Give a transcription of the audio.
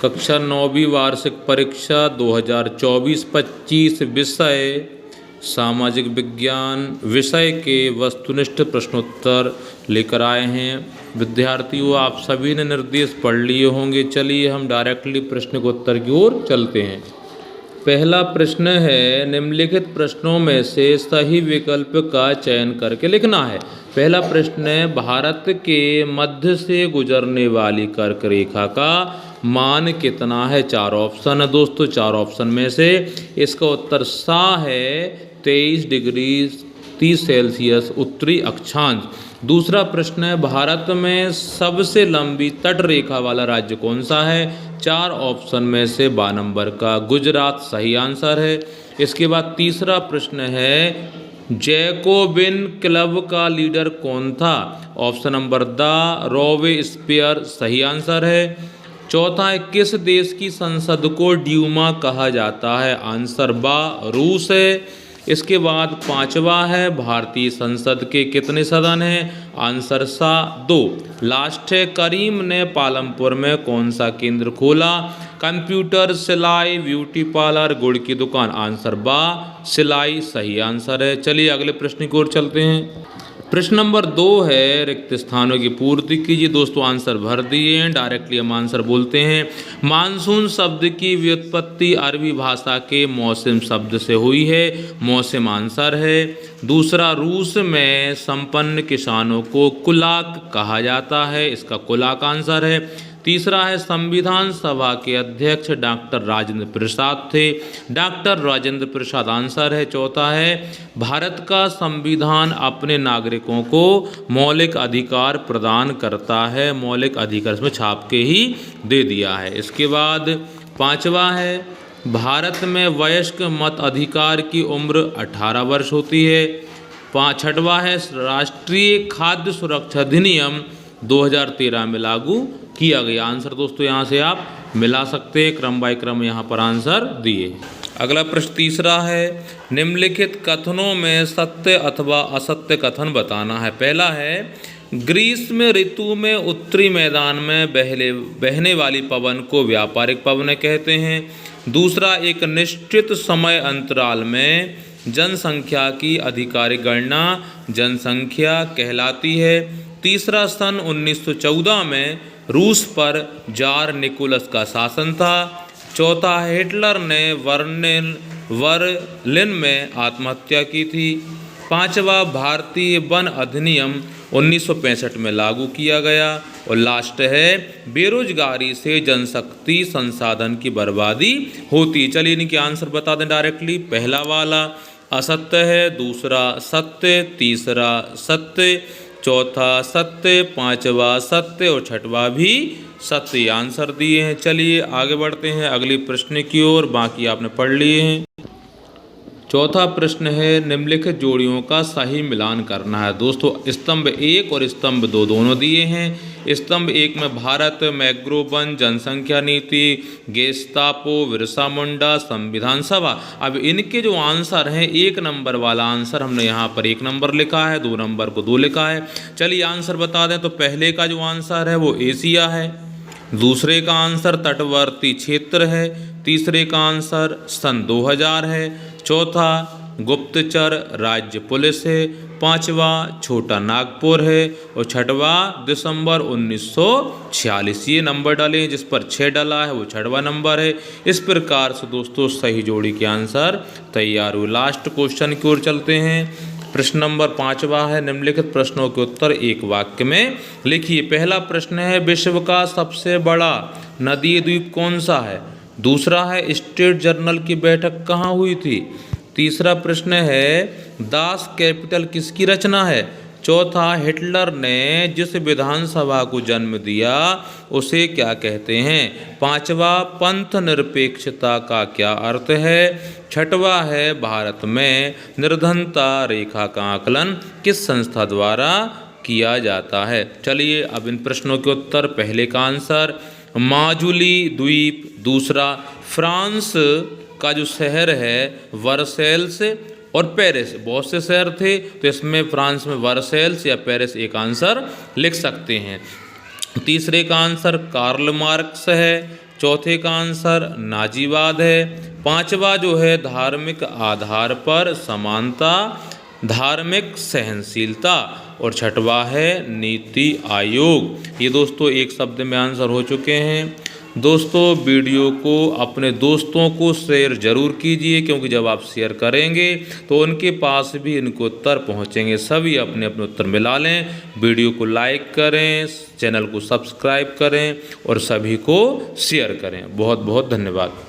कक्षा 9वीं वार्षिक परीक्षा 2024-25 विषय सामाजिक विज्ञान विषय के वस्तुनिष्ठ प्रश्नोत्तर लेकर आए हैं। विद्यार्थियों, आप सभी ने निर्देश पढ़ लिए होंगे। चलिए हम डायरेक्टली प्रश्न को उत्तर की ओर चलते हैं। पहला प्रश्न है, निम्नलिखित प्रश्नों में से सही विकल्प का चयन करके लिखना है। पहला प्रश्न है, भारत के मध्य से गुजरने वाली कर्क रेखा का मान कितना है? 4 ऑप्शन है दोस्तों। 4 ऑप्शन में से इसका उत्तर सा है 23 डिग्री 30 सेल्सियस उत्तरी अक्षांश। दूसरा प्रश्न है, भारत में सबसे लंबी तट रेखा वाला राज्य कौन सा है? 4 ऑप्शन में से 12 नंबर का गुजरात सही आंसर है। इसके बाद तीसरा प्रश्न है, जैकोबिन क्लब का लीडर कौन था? ऑप्शन नंबर द रॉबेस्पियर सही आंसर है। चौथा है, किस देश की संसद को ड्यूमा कहा जाता है? आंसर बा रूस है। इसके बाद पांचवा है, भारतीय संसद के कितने सदन हैं? आंसर सा 2। लास्ट है, करीम ने पालमपुर में कौन सा केंद्र खोला? कंप्यूटर, सिलाई, ब्यूटी पार्लर, गुड़ की दुकान। आंसर बा सिलाई सही आंसर है। चलिए अगले प्रश्न की ओर चलते हैं। प्रश्न नंबर 2 है, रिक्त स्थानों की पूर्ति कीजिए। दोस्तों आंसर भर दिए हैं, डायरेक्टली हम आंसर बोलते हैं। मानसून शब्द की व्युत्पत्ति अरबी भाषा के मौसम शब्द से हुई है। मौसम आंसर है। दूसरा, रूस में संपन्न किसानों को कुलाक कहा जाता है। इसका कुलाक आंसर है। तीसरा है, संविधान सभा के अध्यक्ष डॉक्टर राजेंद्र प्रसाद थे। डॉक्टर राजेंद्र प्रसाद आंसर है। चौथा है, भारत का संविधान अपने नागरिकों को मौलिक अधिकार प्रदान करता है। मौलिक अधिकार इसमें छाप के ही दे दिया है। इसके बाद पांचवा है, भारत में वयस्क मत अधिकार की उम्र 18 वर्ष होती है। छठवा है, राष्ट्रीय खाद्य सुरक्षा अधिनियम 2013 में लागू किया गया। आंसर दोस्तों यहाँ से आप मिला सकते हैं, क्रम बाय क्रम यहाँ पर आंसर दिए। अगला प्रश्न तीसरा है, निम्नलिखित कथनों में सत्य अथवा असत्य कथन बताना है। पहला है, ग्रीष्म ऋतु में उत्तरी मैदान में बहने वाली पवन को व्यापारिक पवन कहते हैं। दूसरा, एक निश्चित समय अंतराल में जनसंख्या की आधिकारिक गणना जनसंख्या कहलाती है। तीसरा, सन 1914 में रूस पर जार निकोलस का शासन था। चौथा, हिटलर ने बर्लिन में आत्महत्या की थी। पांचवा, भारतीय वन अधिनियम 1965 में लागू किया गया। और लास्ट है, बेरोजगारी से जनशक्ति संसाधन की बर्बादी होती। चलिए इनके आंसर बता दें डायरेक्टली। पहला वाला असत्य है, दूसरा सत्य, तीसरा सत्य, चौथा सत्य, पांचवा सत्य और छठवा भी सत्य आंसर दिए हैं। चलिए आगे बढ़ते हैं अगली प्रश्न की ओर, बाकी आपने पढ़ लिए हैं। चौथा प्रश्न है, निम्नलिखित जोड़ियों का सही मिलान करना है। दोस्तों स्तंभ 1 और स्तंभ 2 दोनों दिए हैं। स्तंभ 1 में भारत, मैग्रोवन, जनसंख्या नीति, गेस्तापो, बिरसा मुंडा, संविधान सभा। अब इनके जो आंसर हैं, 1 नंबर वाला आंसर हमने यहाँ पर 1 नंबर लिखा है, 2 नंबर को 2 लिखा है। चलिए आंसर बता दें तो पहले का जो आंसर है वो एशिया है। दूसरे का आंसर तटवर्ती क्षेत्र है। तीसरे का आंसर सन 2000 है। चौथा, गुप्तचर राज्य पुलिस है। पांचवा, छोटा नागपुर है। और छठवा, दिसंबर 1946। ये नंबर डाले हैं, जिस पर 6 डाला है वो छठवा नंबर है। इस प्रकार से दोस्तों सही जोड़ी के आंसर तैयार हुए। लास्ट क्वेश्चन की ओर चलते हैं। प्रश्न नंबर 5वां है, निम्नलिखित प्रश्नों के उत्तर एक वाक्य में लिखिए। पहला प्रश्न है, विश्व का सबसे बड़ा नदीय द्वीप कौन सा है? दूसरा है, स्टेट जर्नल की बैठक कहाँ हुई थी? तीसरा प्रश्न है, दास कैपिटल किसकी रचना है? चौथा, हिटलर ने जिस विधानसभा को जन्म दिया उसे क्या कहते हैं? पांचवा, पंथ निरपेक्षता का क्या अर्थ है? छठवा है, भारत में निर्धनता रेखा का आकलन किस संस्था द्वारा किया जाता है? चलिए अब इन प्रश्नों के उत्तर। पहले का आंसर माजुली द्वीप। दूसरा, फ्रांस का जो शहर है वर्सेल्स और पेरिस, बहुत से शहर थे तो इसमें फ्रांस में वर्सेल्स या पेरिस एक आंसर लिख सकते हैं। तीसरे का आंसर कार्ल मार्क्स है। चौथे का आंसर नाजीवाद है। पांचवा जो है धार्मिक आधार पर समानता, धार्मिक सहनशीलता। और छठवा है नीति आयोग। ये दोस्तों एक शब्द में आंसर हो चुके हैं। दोस्तों वीडियो को अपने दोस्तों को शेयर ज़रूर कीजिए, क्योंकि जब आप शेयर करेंगे तो उनके पास भी इनके उत्तर पहुंचेंगे। सभी अपने अपने उत्तर मिला लें। वीडियो को लाइक करें, चैनल को सब्सक्राइब करें और सभी को शेयर करें। बहुत बहुत धन्यवाद।